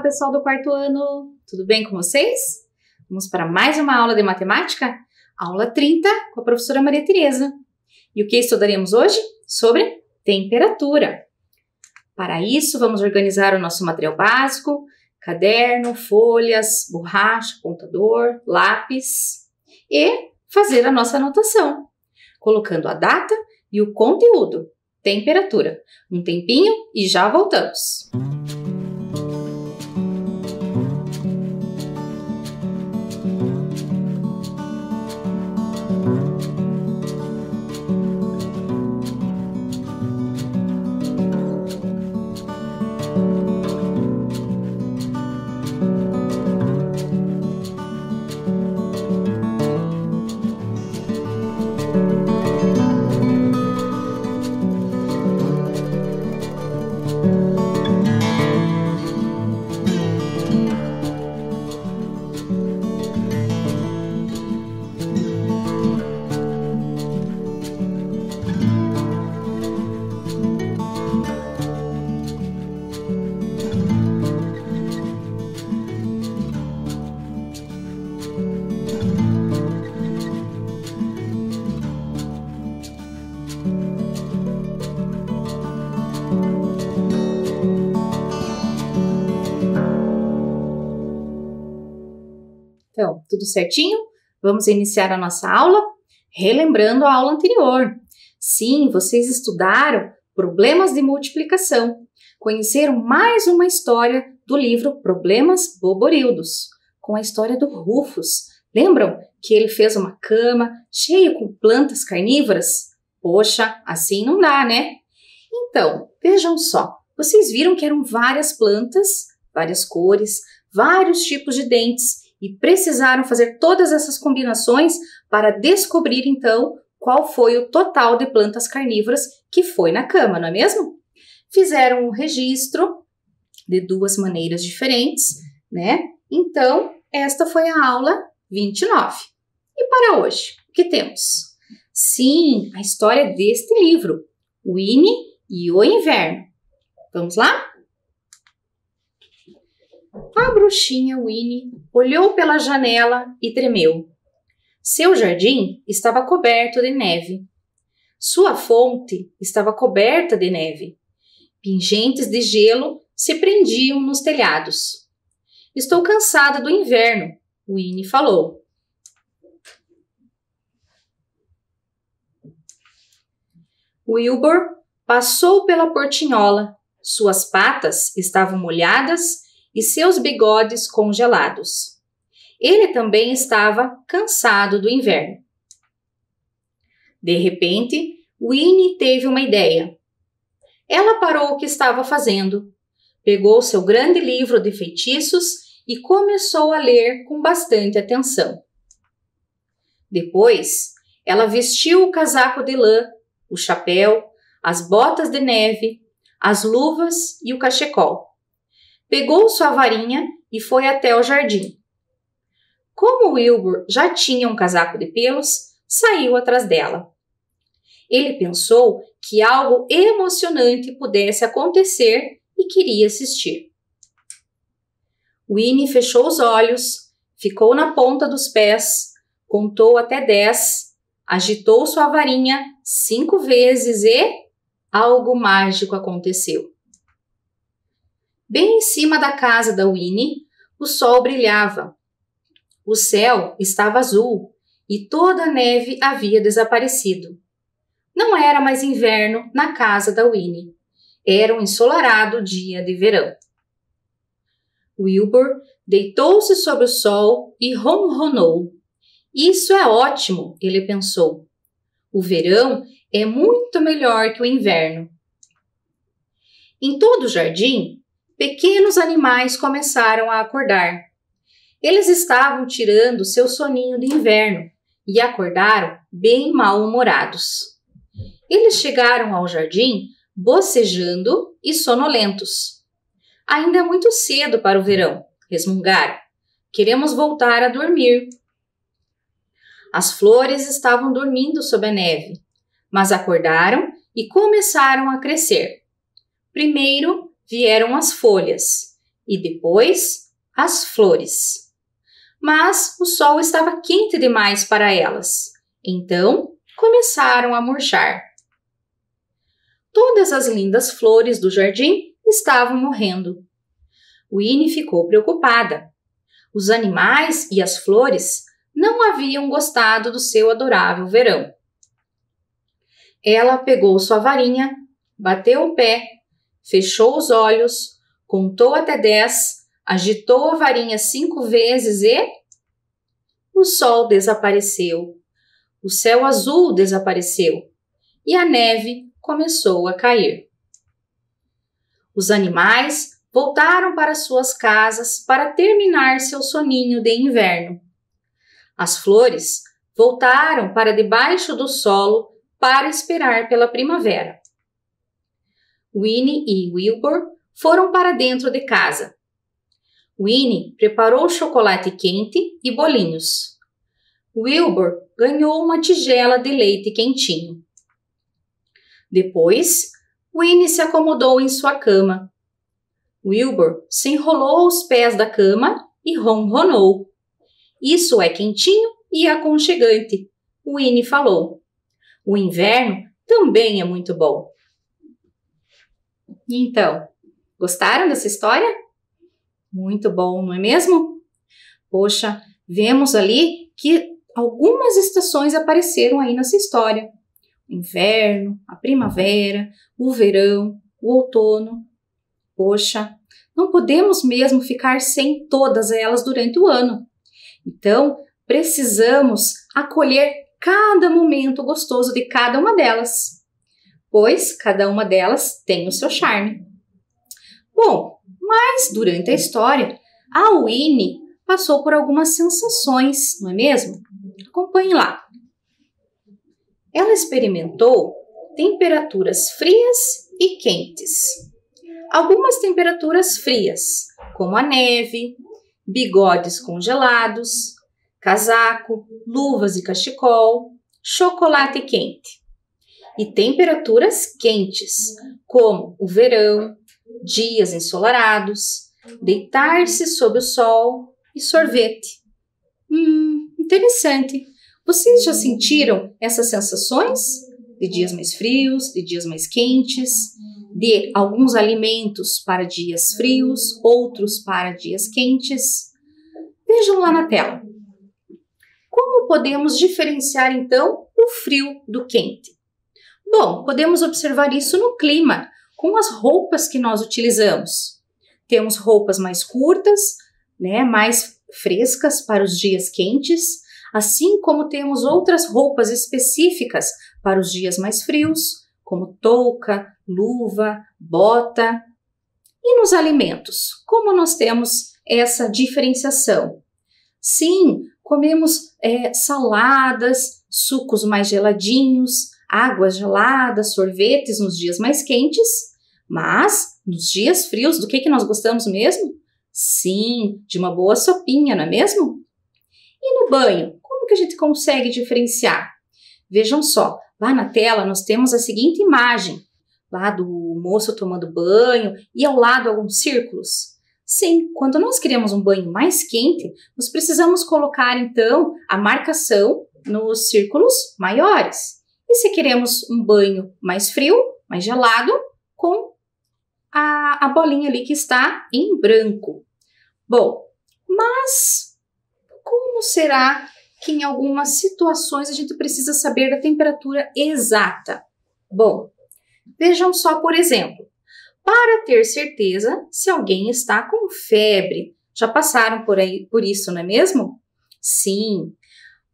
pessoal do quarto ano! Tudo bem com vocês? Vamos para mais uma aula de matemática? Aula 30 com a professora Maria Tereza. E o que estudaremos hoje? Sobre temperatura. Para isso, vamos organizar o nosso material básico, caderno, folhas, borracha, apontador, lápis e fazer a nossa anotação, colocando a data e o conteúdo, temperatura. Um tempinho e já voltamos. Então, tudo certinho? Vamos iniciar a nossa aula relembrando a aula anterior. Sim, vocês estudaram problemas de multiplicação. Conheceram mais uma história do livro Problemas Boborildos, com a história do Rufus. Lembram que ele fez uma cama cheia com plantas carnívoras? Poxa, assim não dá, né? Então, vejam só. Vocês viram que eram várias plantas, várias cores, vários tipos de dentes, e precisaram fazer todas essas combinações para descobrir, então, qual foi o total de plantas carnívoras que foi na cama, não é mesmo? Fizeram um registro de duas maneiras diferentes, né? Então, esta foi a aula 29. E para hoje, o que temos? Sim, a história deste livro, Winnie e o Inverno. Vamos lá? A bruxinha Winnie olhou pela janela e tremeu. Seu jardim estava coberto de neve. Sua fonte estava coberta de neve. Pingentes de gelo se prendiam nos telhados. Estou cansada do inverno, Winnie falou. Wilbur passou pela portinhola. Suas patas estavam molhadas e seus bigodes congelados. Ele também estava cansado do inverno. De repente, Winnie teve uma ideia. Ela parou o que estava fazendo, pegou seu grande livro de feitiços e começou a ler com bastante atenção. Depois, ela vestiu o casaco de lã, o chapéu, as botas de neve, as luvas e o cachecol. Pegou sua varinha e foi até o jardim. Como Wilbur já tinha um casaco de pelos, saiu atrás dela. Ele pensou que algo emocionante pudesse acontecer e queria assistir. Winnie fechou os olhos, ficou na ponta dos pés, contou até 10, agitou sua varinha 5 vezes e algo mágico aconteceu. Bem em cima da casa da Winnie, o sol brilhava. O céu estava azul e toda a neve havia desaparecido. Não era mais inverno na casa da Winnie. Era um ensolarado dia de verão. Wilbur deitou-se sob o sol e ronronou. Isso é ótimo, ele pensou. O verão é muito melhor que o inverno. Em todo o jardim, pequenos animais começaram a acordar. Eles estavam tirando seu soninho de inverno e acordaram bem mal-humorados. Eles chegaram ao jardim bocejando e sonolentos. Ainda é muito cedo para o verão, resmungaram. Queremos voltar a dormir. As flores estavam dormindo sob a neve, mas acordaram e começaram a crescer. Primeiro vieram as folhas, e depois as flores. Mas o sol estava quente demais para elas, então começaram a murchar. Todas as lindas flores do jardim estavam morrendo. Winnie ficou preocupada. Os animais e as flores não haviam gostado do seu adorável verão. Ela pegou sua varinha, bateu o pé, fechou os olhos, contou até 10, agitou a varinha 5 vezes e... o sol desapareceu, o céu azul desapareceu e a neve começou a cair. Os animais voltaram para suas casas para terminar seu soninho de inverno. As flores voltaram para debaixo do solo para esperar pela primavera. Winnie e Wilbur foram para dentro de casa. Winnie preparou chocolate quente e bolinhos. Wilbur ganhou uma tigela de leite quentinho. Depois, Winnie se acomodou em sua cama. Wilbur se enrolou aos pés da cama e ronronou. Isso é quentinho e aconchegante, Winnie falou. O inverno também é muito bom. Então, gostaram dessa história? Muito bom, não é mesmo? Poxa, vemos ali que algumas estações apareceram aí nessa história. O inverno, a primavera, o verão, o outono. Poxa, não podemos mesmo ficar sem todas elas durante o ano. Então, precisamos acolher cada momento gostoso de cada uma delas, pois cada uma delas tem o seu charme. Bom, mas durante a história, a Winnie passou por algumas sensações, não é mesmo? Acompanhe lá. Ela experimentou temperaturas frias e quentes. Algumas temperaturas frias, como a neve, bigodes congelados, casaco, luvas e cachecol, chocolate quente. E temperaturas quentes, como o verão, dias ensolarados, deitar-se sob o sol e sorvete. Interessante. Vocês já sentiram essas sensações? De dias mais frios, de dias mais quentes, de alguns alimentos para dias frios, outros para dias quentes? Vejam lá na tela. Como podemos diferenciar, então, o frio do quente? Bom, podemos observar isso no clima, com as roupas que nós utilizamos. Temos roupas mais curtas, mais frescas para os dias quentes, assim como temos outras roupas específicas para os dias mais frios, como touca, luva, bota. E nos alimentos, como nós temos essa diferenciação? Sim, comemos saladas, sucos mais geladinhos, águas geladas, sorvetes nos dias mais quentes, mas nos dias frios, do que nós gostamos mesmo? Sim, de uma boa sopinha, não é mesmo? E no banho, como que a gente consegue diferenciar? Vejam só, lá na tela nós temos a seguinte imagem, lá do moço tomando banho e ao lado alguns círculos. Sim, quando nós queremos um banho mais quente, nós precisamos colocar então a marcação nos círculos maiores. E se queremos um banho mais frio, mais gelado, com a bolinha ali que está em branco. Bom, mas como será que em algumas situações a gente precisa saber da temperatura exata? Bom, vejam só, por exemplo, para ter certeza se alguém está com febre. Já passaram por isso, não é mesmo? Sim.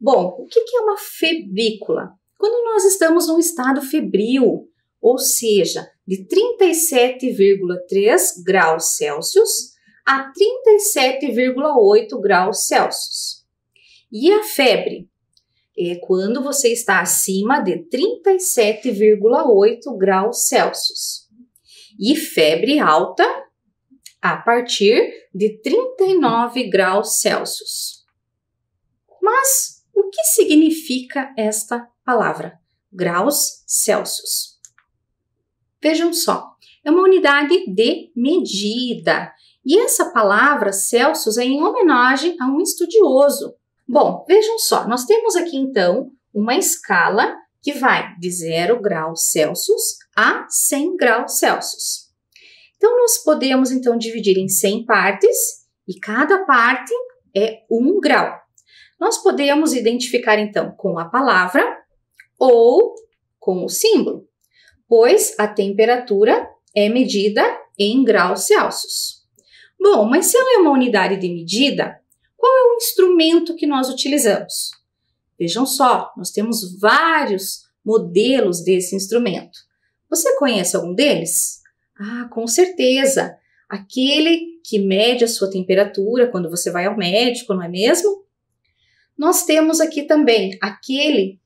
Bom, o que é uma febrícula? Quando nós estamos num estado febril, ou seja, de 37,3 graus Celsius a 37,8 graus Celsius. E a febre? É quando você está acima de 37,8 graus Celsius. E febre alta a partir de 39 graus Celsius. Mas o que significa esta palavra? Graus Celsius. Vejam só, é uma unidade de medida. E essa palavra Celsius é em homenagem a um estudioso. Bom, vejam só, nós temos aqui então uma escala que vai de 0 graus Celsius a 100 graus Celsius. Então, nós podemos então dividir em 100 partes e cada parte é 1 grau. Nós podemos identificar então com a palavra ou com o símbolo, pois a temperatura é medida em graus Celsius. Bom, mas se ela é uma unidade de medida, qual é o instrumento que nós utilizamos? Vejam só, nós temos vários modelos desse instrumento. Você conhece algum deles? Ah, com certeza! Aquele que mede a sua temperatura quando você vai ao médico, não é mesmo? Nós temos aqui também aquele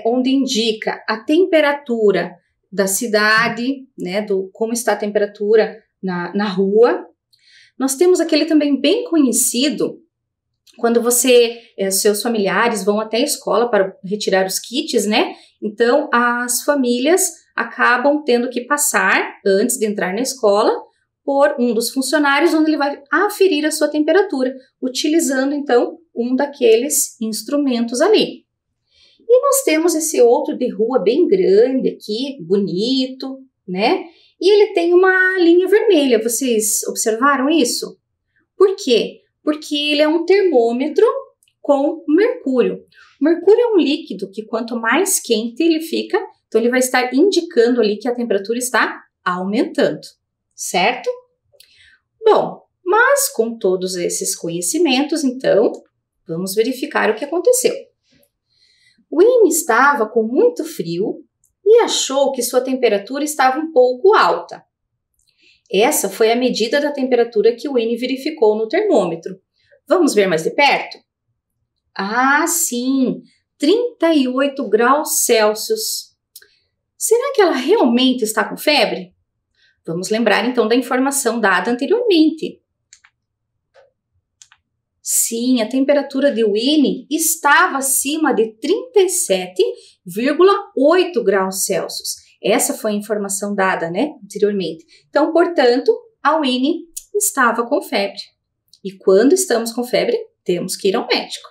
onde indica a temperatura da cidade, né, como está a temperatura na rua. Nós temos aquele também bem conhecido, quando seus familiares vão até a escola para retirar os kits, né? Então, as famílias acabam tendo que passar, antes de entrar na escola, por um dos funcionários, onde ele vai aferir a sua temperatura, utilizando, então, um daqueles instrumentos ali. E nós temos esse outro de rua bem grande aqui, bonito, né? E ele tem uma linha vermelha, vocês observaram isso? Por quê? Porque ele é um termômetro com mercúrio. O mercúrio é um líquido que quanto mais quente ele fica, então ele vai estar indicando ali que a temperatura está aumentando, certo? Bom, mas com todos esses conhecimentos, então, vamos verificar o que aconteceu. O Winnie estava com muito frio e achou que sua temperatura estava um pouco alta. Essa foi a medida da temperatura que o Winnie verificou no termômetro. Vamos ver mais de perto? Ah, sim! 38 graus Celsius. Será que ela realmente está com febre? Vamos lembrar então da informação dada anteriormente. Sim, a temperatura de Winnie estava acima de 37,8 graus Celsius. Essa foi a informação dada, né, anteriormente. Então, portanto, a Winnie estava com febre. E quando estamos com febre, temos que ir ao médico.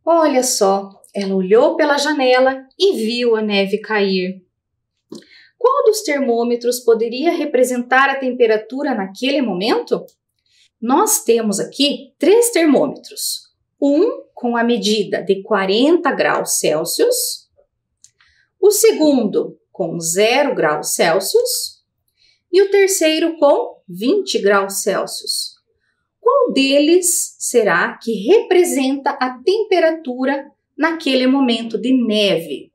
Olha só, ela olhou pela janela e viu a neve cair. Qual dos termômetros poderia representar a temperatura naquele momento? Nós temos aqui 3 termômetros. Um com a medida de 40 graus Celsius, o segundo com 0 graus Celsius e o terceiro com 20 graus Celsius. Qual deles será que representa a temperatura naquele momento de neve?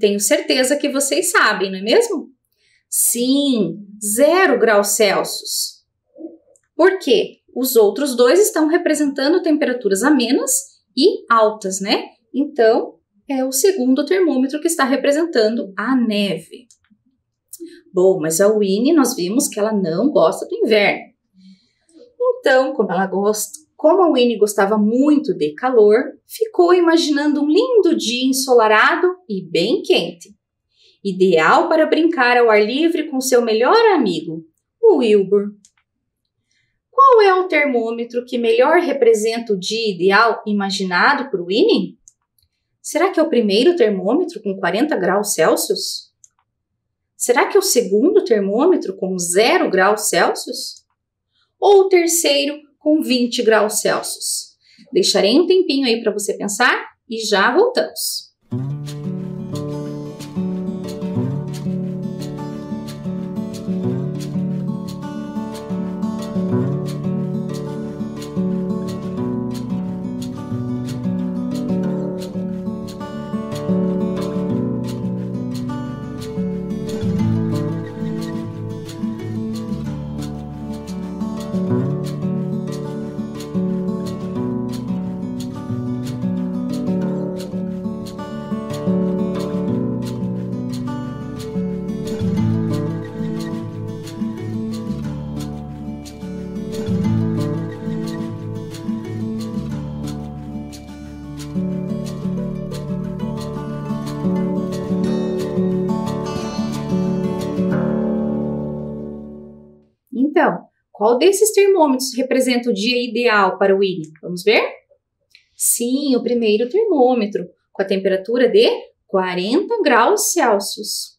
Tenho certeza que vocês sabem, não é mesmo? Sim, 0 graus Celsius. Por quê? Os outros dois estão representando temperaturas amenas e altas, né? Então, é o segundo termômetro que está representando a neve. Bom, mas a Winnie, nós vimos que ela não gosta do inverno. Então, como a Winnie gostava muito de calor, ficou imaginando um lindo dia ensolarado e bem quente. Ideal para brincar ao ar livre com seu melhor amigo, o Wilbur. Qual é o termômetro que melhor representa o dia ideal imaginado por Winnie? Será que é o primeiro termômetro com 40 graus Celsius? Será que é o segundo termômetro com 0 graus Celsius? Ou o terceiro com 20 graus Celsius? Deixarei um tempinho aí para você pensar e já voltamos. qual desses termômetros representa o dia ideal para o Winnie? Vamos ver? Sim, o primeiro termômetro, com a temperatura de 40 graus Celsius.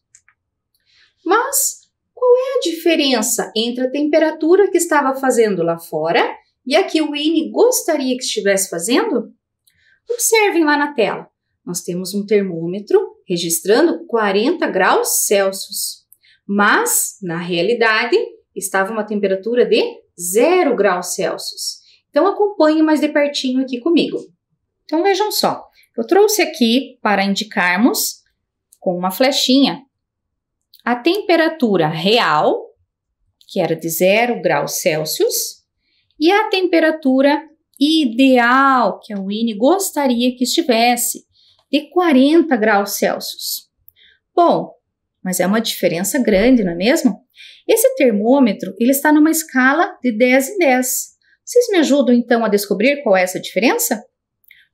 Mas qual é a diferença entre a temperatura que estava fazendo lá fora e a que o Winnie gostaria que estivesse fazendo? Observem lá na tela. Nós temos um termômetro registrando 40 graus Celsius, mas, na realidade, estava uma temperatura de 0 graus Celsius. Então, acompanhe mais de pertinho aqui comigo. Então, vejam só. Eu trouxe aqui para indicarmos, com uma flechinha, a temperatura real, que era de 0 graus Celsius, e a temperatura ideal, que a Winnie gostaria que estivesse, de 40 graus Celsius. Bom, mas é uma diferença grande, não é mesmo? Esse termômetro, ele está numa escala de 10 em 10. Vocês me ajudam, então, a descobrir qual é essa diferença?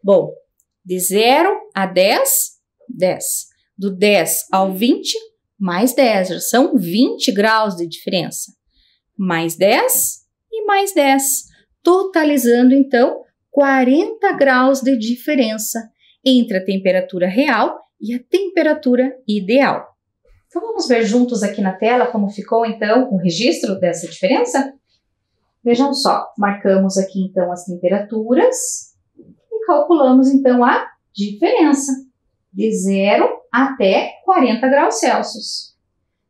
Bom, de 0 a 10, 10. Do 10 ao 20, mais 10. Já são 20 graus de diferença. Mais 10 e mais 10. Totalizando, então, 40 graus de diferença entre a temperatura real e a temperatura ideal. Então, vamos ver juntos aqui na tela como ficou, então, o registro dessa diferença? Vejam só, marcamos aqui, então, as temperaturas e calculamos, então, a diferença de 0 até 40 graus Celsius.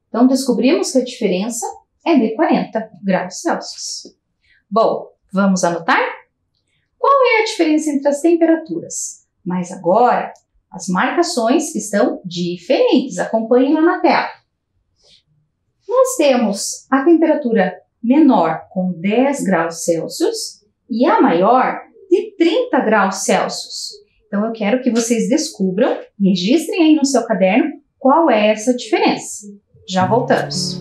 Então, descobrimos que a diferença é de 40 graus Celsius. Bom, vamos anotar? Qual é a diferença entre as temperaturas? Mas agora, as marcações estão diferentes. Acompanhem lá na tela. Nós temos a temperatura menor com 10 graus Celsius e a maior de 30 graus Celsius. Então, eu quero que vocês descubram, registrem aí no seu caderno qual é essa diferença. Já voltamos.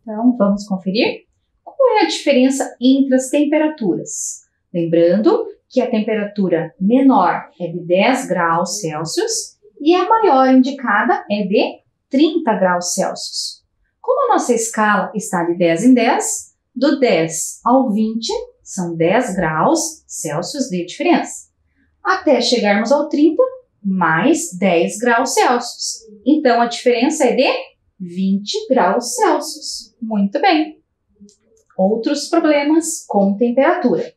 Então, vamos conferir? Qual é a diferença entre as temperaturas? Lembrando que a temperatura menor é de 10 graus Celsius e a maior indicada é de 30 graus Celsius. Como a nossa escala está de 10 em 10, do 10 ao 20 são 10 graus Celsius de diferença. Até chegarmos ao 30, mais 10 graus Celsius. Então, a diferença é de 20 graus Celsius. Muito bem. Outros problemas com temperatura.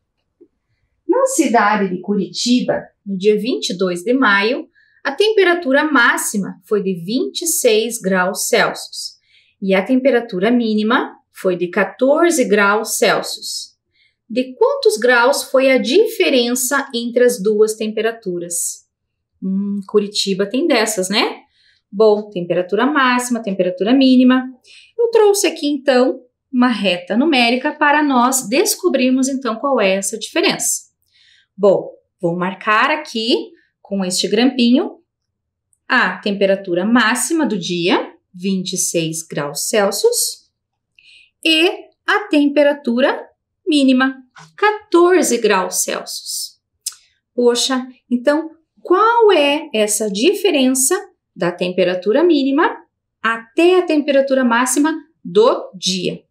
Na cidade de Curitiba, no dia 22 de maio, a temperatura máxima foi de 26 graus Celsius e a temperatura mínima foi de 14 graus Celsius. De quantos graus foi a diferença entre as duas temperaturas? Curitiba tem dessas, né? Bom, temperatura máxima, temperatura mínima. Eu trouxe aqui, então, uma reta numérica para nós descobrirmos, então, qual é essa diferença. Bom, vou marcar aqui, com este grampinho, a temperatura máxima do dia, 26 graus Celsius, e a temperatura mínima, 14 graus Celsius. Poxa, então, qual é essa diferença da temperatura mínima até a temperatura máxima do dia?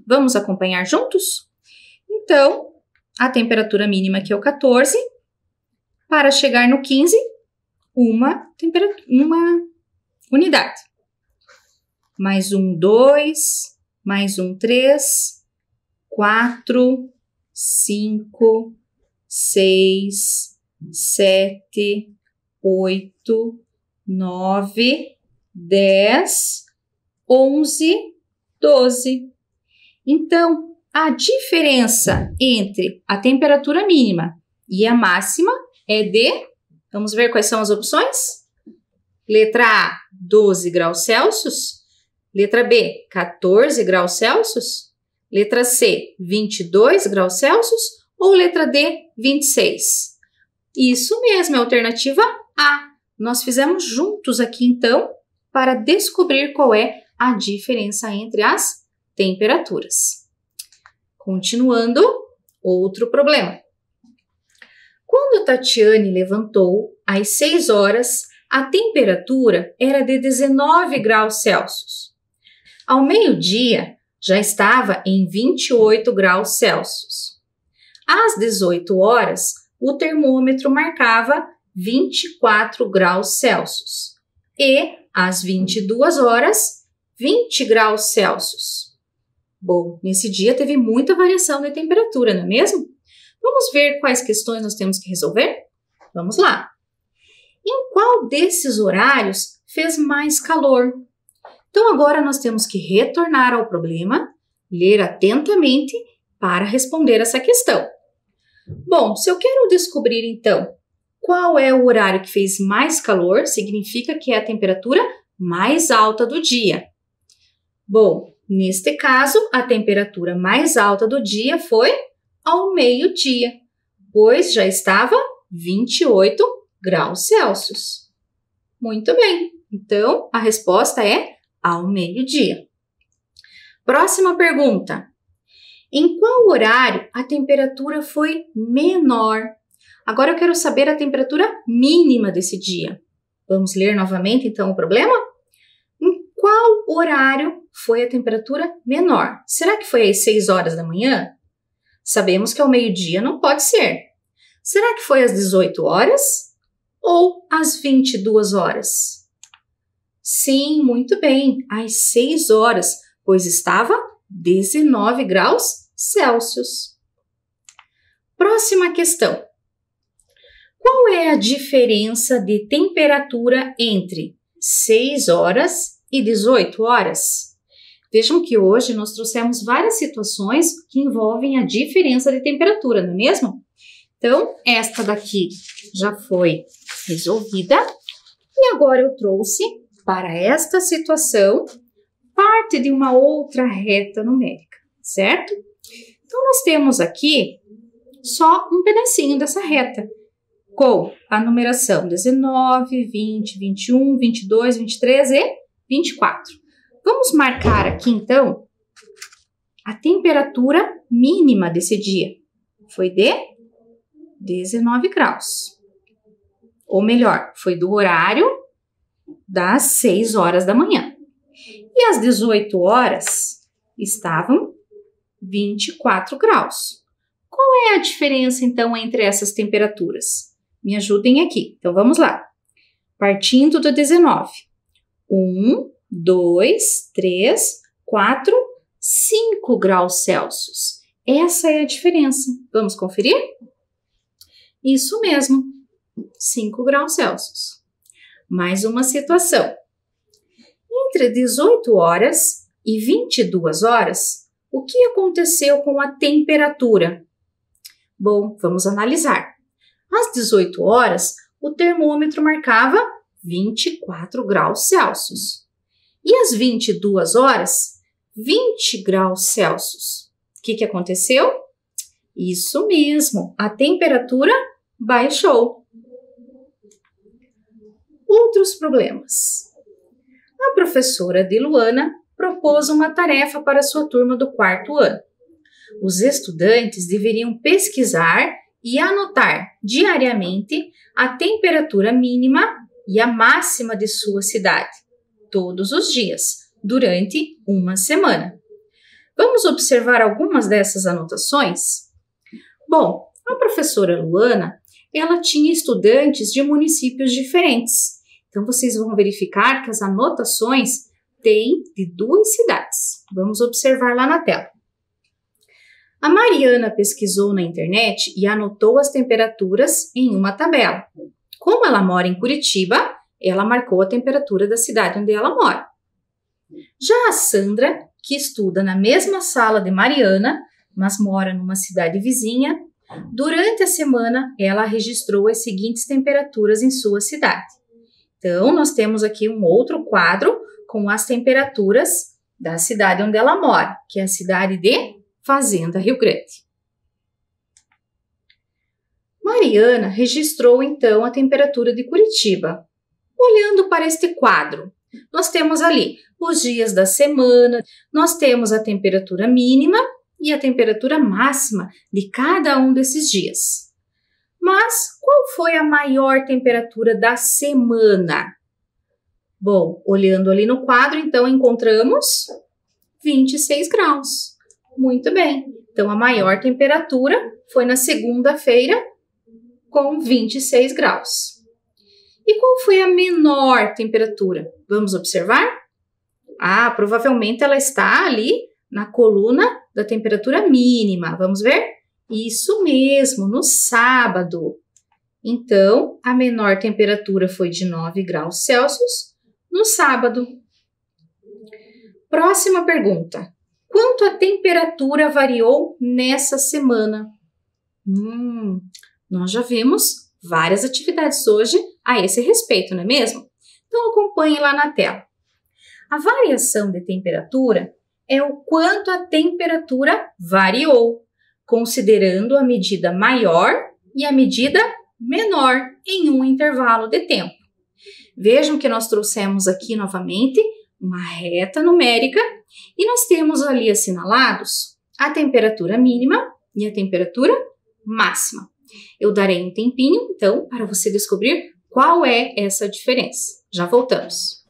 Vamos acompanhar juntos? Então, a temperatura mínima aqui é o 14, para chegar no 15, uma unidade. Mais um 2, mais um 3, 4, 5, 6, 7, 8, 9, 10, 11, 12. Então, a diferença entre a temperatura mínima e a máxima é de, vamos ver quais são as opções? Letra A, 12 graus Celsius. Letra B, 14 graus Celsius. Letra C, 22 graus Celsius. Ou letra D, 26. Isso mesmo, é a alternativa A. Nós fizemos juntos aqui, então, para descobrir qual é a diferença entre as temperaturas. Continuando, outro problema. Quando Tatiane levantou às 6 horas, a temperatura era de 19 graus Celsius. Ao meio-dia, já estava em 28 graus Celsius. Às 18 horas, o termômetro marcava 24 graus Celsius. E, às 22 horas, 20 graus Celsius. Bom, nesse dia teve muita variação de temperatura, não é mesmo? Vamos ver quais questões nós temos que resolver? Vamos lá. Em qual desses horários fez mais calor? Então, agora nós temos que retornar ao problema, ler atentamente para responder essa questão. Bom, se eu quero descobrir, então, qual é o horário que fez mais calor, significa que é a temperatura mais alta do dia. Bom, neste caso, a temperatura mais alta do dia foi ao meio-dia, pois já estava 28 graus Celsius. Muito bem, então a resposta é ao meio-dia. Próxima pergunta. Em qual horário a temperatura foi menor? Agora eu quero saber a temperatura mínima desse dia. Vamos ler novamente então o problema? Em qual horário foi a temperatura menor? Será que foi às 6 horas da manhã? Sabemos que ao meio-dia não pode ser. Será que foi às 18 horas ou às 22 horas? Sim, muito bem, às 6 horas, pois estava 19 graus Celsius. Próxima questão. Qual é a diferença de temperatura entre 6 horas e 18 horas? Vejam que hoje nós trouxemos várias situações que envolvem a diferença de temperatura, não é mesmo? Então, esta daqui já foi resolvida e agora eu trouxe para esta situação parte de uma outra reta numérica, certo? Então, nós temos aqui só um pedacinho dessa reta, com a numeração 19, 20, 21, 22, 23 e 24. Vamos marcar aqui, então, a temperatura mínima desse dia. Foi de 19 graus. Ou melhor, foi do horário das 6 horas da manhã. E às 18 horas estavam 24 graus. Qual é a diferença, então, entre essas temperaturas? Me ajudem aqui. Então, vamos lá. Partindo do 19. 1, 2, 3, 4, 5 graus Celsius. Essa é a diferença. Vamos conferir? Isso mesmo, 5 graus Celsius. Mais uma situação. Entre 18 horas e 22 horas, o que aconteceu com a temperatura? Bom, vamos analisar. Às 18 horas, o termômetro marcava 24 graus Celsius. E às 22 horas, 20 graus Celsius. O que aconteceu? Isso mesmo, a temperatura baixou. Outros problemas. A professora de Luana propôs uma tarefa para sua turma do 4º ano. Os estudantes deveriam pesquisar e anotar diariamente a temperatura mínima e a máxima de sua cidade, todos os dias, durante uma semana. Vamos observar algumas dessas anotações? Bom, a professora Luana, ela tinha estudantes de municípios diferentes. Então, vocês vão verificar que as anotações têm de 2 cidades. Vamos observar lá na tela. A Mariana pesquisou na internet e anotou as temperaturas em uma tabela. Como ela mora em Curitiba, ela marcou a temperatura da cidade onde ela mora. Já a Sandra, que estuda na mesma sala de Mariana, mas mora numa cidade vizinha, durante a semana ela registrou as seguintes temperaturas em sua cidade. Então, nós temos aqui um outro quadro com as temperaturas da cidade onde ela mora, que é a cidade de Fazenda Rio Grande. Mariana registrou, então, a temperatura de Curitiba. Olhando para este quadro, nós temos ali os dias da semana, nós temos a temperatura mínima e a temperatura máxima de cada um desses dias. Mas qual foi a maior temperatura da semana? Bom, olhando ali no quadro, então, encontramos 26 graus. Muito bem. Então, a maior temperatura foi na segunda-feira, com 26 graus. E qual foi a menor temperatura? Vamos observar? Provavelmente ela está ali na coluna da temperatura mínima. Vamos ver? Isso mesmo, no sábado. Então, a menor temperatura foi de 9 graus Celsius no sábado. Próxima pergunta. Quanto a temperatura variou nessa semana? Nós já vimos várias atividades hoje a esse respeito, não é mesmo? Então, acompanhe lá na tela. A variação de temperatura é o quanto a temperatura variou, considerando a medida maior e a medida menor em um intervalo de tempo. Vejam que nós trouxemos aqui novamente uma reta numérica e nós temos ali assinalados a temperatura mínima e a temperatura máxima. Eu darei um tempinho, então, para você descobrir qual é essa diferença. Já voltamos.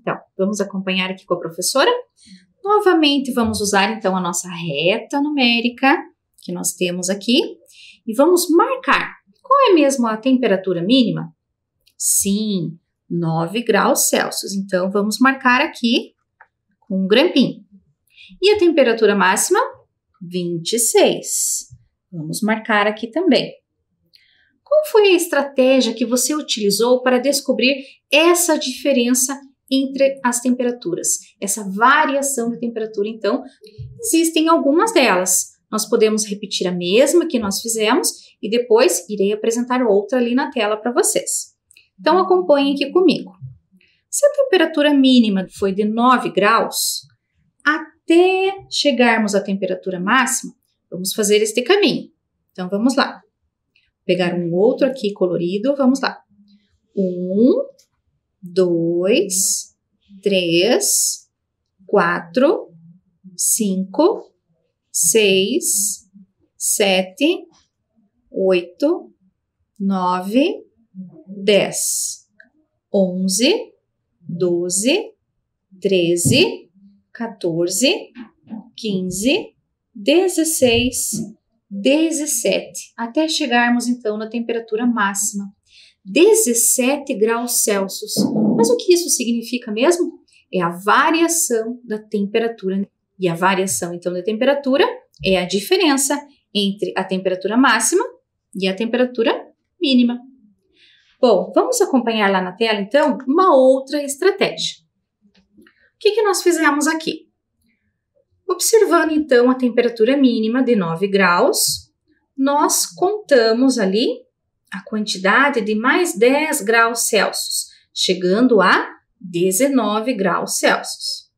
Então, vamos acompanhar aqui com a professora. Novamente, vamos usar então a nossa reta numérica que nós temos aqui e vamos marcar. Qual é mesmo a temperatura mínima? Sim, 9 graus Celsius. Então, vamos marcar aqui com um grampinho. E a temperatura máxima? 26. Vamos marcar aqui também. Qual foi a estratégia que você utilizou para descobrir essa diferença entre as temperaturas? Essa variação de temperatura, então, existem algumas delas. Nós podemos repetir a mesma que nós fizemos e depois irei apresentar outra ali na tela para vocês. Então, acompanhem aqui comigo. Se a temperatura mínima foi de 9 graus, até chegarmos à temperatura máxima, vamos fazer este caminho. Então, vamos lá. Vou pegar um outro aqui colorido, vamos lá. 1, 2, 3, 4, 5, 6, 7, 8, 9, 10, 11, 12, 13, 14, 15, 16, 17, até chegarmos então na temperatura máxima, 17 graus Celsius. Mas o que isso significa mesmo? É a variação da temperatura. E a variação então da temperatura é a diferença entre a temperatura máxima e a temperatura mínima. Bom, vamos acompanhar lá na tela então uma outra estratégia. O que nós fizemos aqui? Observando então a temperatura mínima de 9 graus, nós contamos ali a quantidade de mais 10 graus Celsius, chegando a 19 graus Celsius.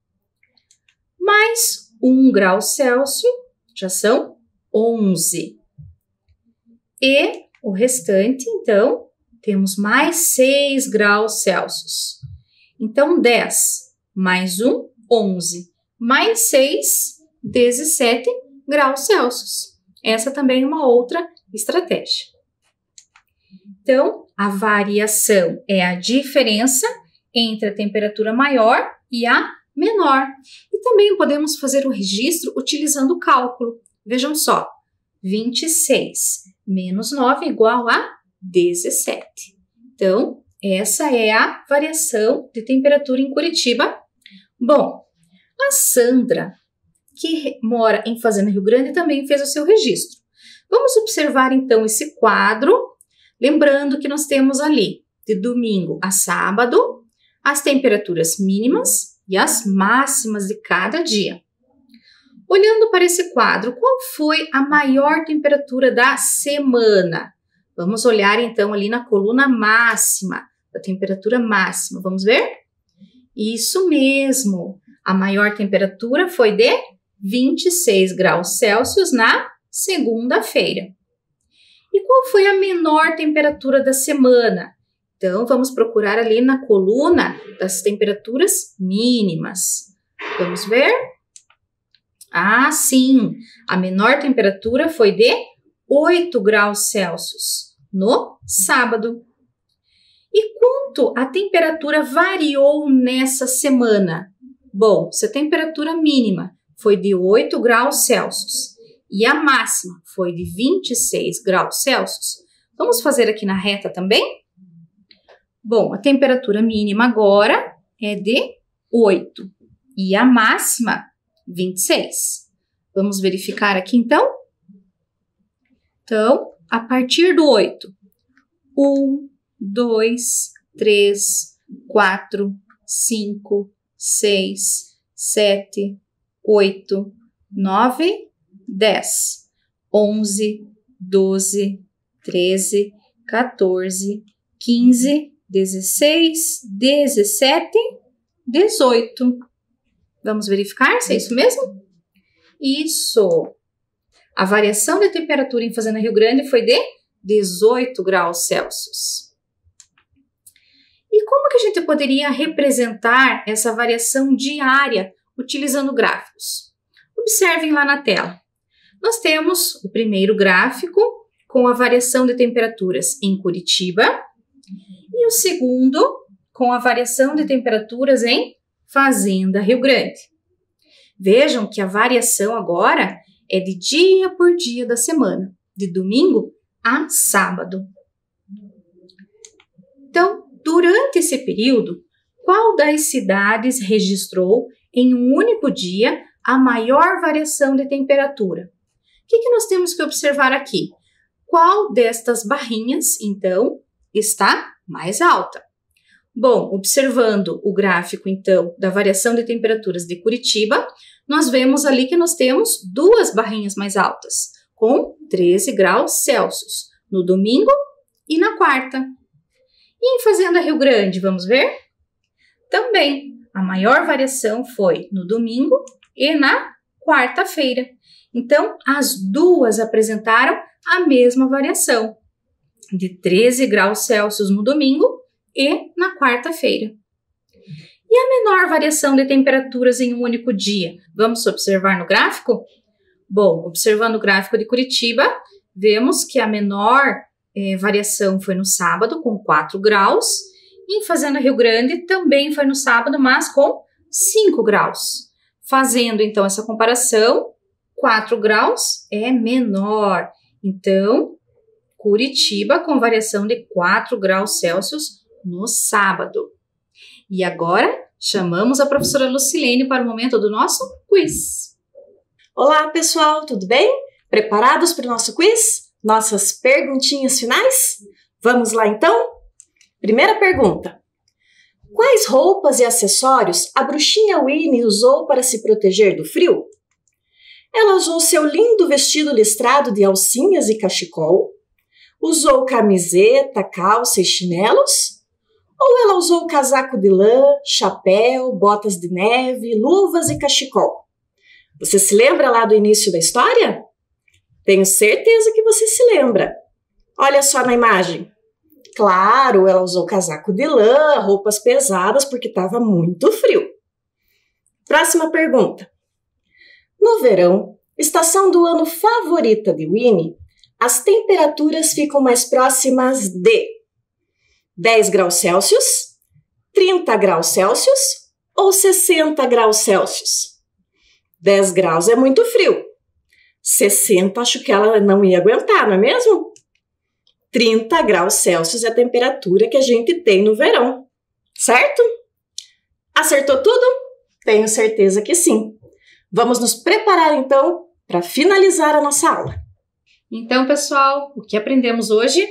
Mais 1 grau Celsius já são 11. E o restante, então, temos mais 6 graus Celsius. Então, 10 mais 1, 11. Mais 6, 17 graus Celsius. Essa também é uma outra estratégia. Então, a variação é a diferença entre a temperatura maior e a menor. E também podemos fazer o registro utilizando o cálculo. Vejam só, 26 menos 9 igual a 17. Então, essa é a variação de temperatura em Curitiba. Bom, a Sandra, que mora em Fazenda Rio Grande, também fez o seu registro. Vamos observar então esse quadro, lembrando que nós temos ali, de domingo a sábado, as temperaturas mínimas e as máximas de cada dia. Olhando para esse quadro, qual foi a maior temperatura da semana? Vamos olhar então ali na coluna máxima, a temperatura máxima. Vamos ver? Isso mesmo, a maior temperatura foi de 26 graus Celsius na segunda-feira. E qual foi a menor temperatura da semana? Então, vamos procurar ali na coluna das temperaturas mínimas. Vamos ver? Ah, sim! A menor temperatura foi de 8 graus Celsius no sábado. E quanto a temperatura variou nessa semana? Bom, se a temperatura mínima foi de 8 graus Celsius e a máxima foi de 26 graus Celsius, vamos fazer aqui na reta também? Bom, a temperatura mínima agora é de 8 e a máxima 26. Vamos verificar aqui então? Então, a partir do 8, 1, 2, 3, 4, 5, 6, 7, 8, 9, 10, 11, 12, 13, 14, 15, 16, 17, 18. Vamos verificar se é isso mesmo? Isso! A variação de temperatura em Fazenda Rio Grande foi de 18 graus Celsius. E como que a gente poderia representar essa variação diária utilizando gráficos? Observem lá na tela. Nós temos o primeiro gráfico com a variação de temperaturas em Curitiba e o segundo com a variação de temperaturas em Fazenda Rio Grande. Vejam que a variação agora é de dia por dia da semana, de domingo a sábado. Então, durante esse período, qual das cidades registrou em um único dia a maior variação de temperatura? O que nós temos que observar aqui? Qual destas barrinhas, então, está mais alta? Bom, observando o gráfico, então, da variação de temperaturas de Curitiba, nós vemos ali que nós temos duas barrinhas mais altas, com 13 graus Celsius, no domingo e na quarta. E em Fazenda Rio Grande, vamos ver? Também, a maior variação foi no domingo e na quarta-feira. Então, as duas apresentaram a mesma variação, de 13 graus Celsius no domingo e na quarta-feira. E a menor variação de temperaturas em um único dia? Vamos observar no gráfico? Bom, observando o gráfico de Curitiba, vemos que a menor variação foi no sábado, com 4 graus. Em Fazenda Rio Grande também foi no sábado, mas com 5 graus. Fazendo, então, essa comparação, 4 graus é menor. Então, Curitiba com variação de 4 graus Celsius no sábado. E agora, chamamos a professora Lucilene para o momento do nosso quiz. Olá, pessoal, tudo bem? Preparados para o nosso quiz? Nossas perguntinhas finais? Vamos lá, então? Primeira pergunta. Quais roupas e acessórios a bruxinha Winnie usou para se proteger do frio? Ela usou seu lindo vestido listrado de alcinhas e cachecol? Usou camiseta, calça e chinelos? Ou ela usou casaco de lã, chapéu, botas de neve, luvas e cachecol? Você se lembra lá do início da história? Tenho certeza que você se lembra. Olha só na imagem. Claro, ela usou casaco de lã, roupas pesadas porque estava muito frio. Próxima pergunta. No verão, estação do ano favorita de Winnie, as temperaturas ficam mais próximas de 10 graus Celsius, 30 graus Celsius ou 60 graus Celsius? 10 graus é muito frio. 60 acho que ela não ia aguentar, não é mesmo? 30 graus Celsius é a temperatura que a gente tem no verão, certo? Acertou tudo? Tenho certeza que sim. Vamos nos preparar então para finalizar a nossa aula. Então, pessoal, o que aprendemos hoje?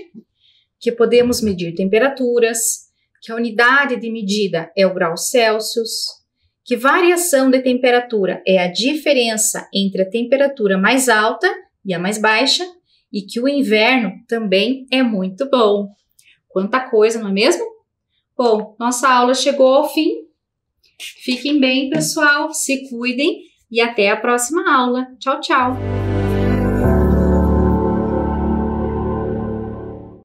Que podemos medir temperaturas, que a unidade de medida é o grau Celsius, que variação de temperatura é a diferença entre a temperatura mais alta e a mais baixa, e que o inverno também é muito bom. Quanta coisa, não é mesmo? Bom, nossa aula chegou ao fim. Fiquem bem, pessoal, se cuidem e até a próxima aula. Tchau, tchau!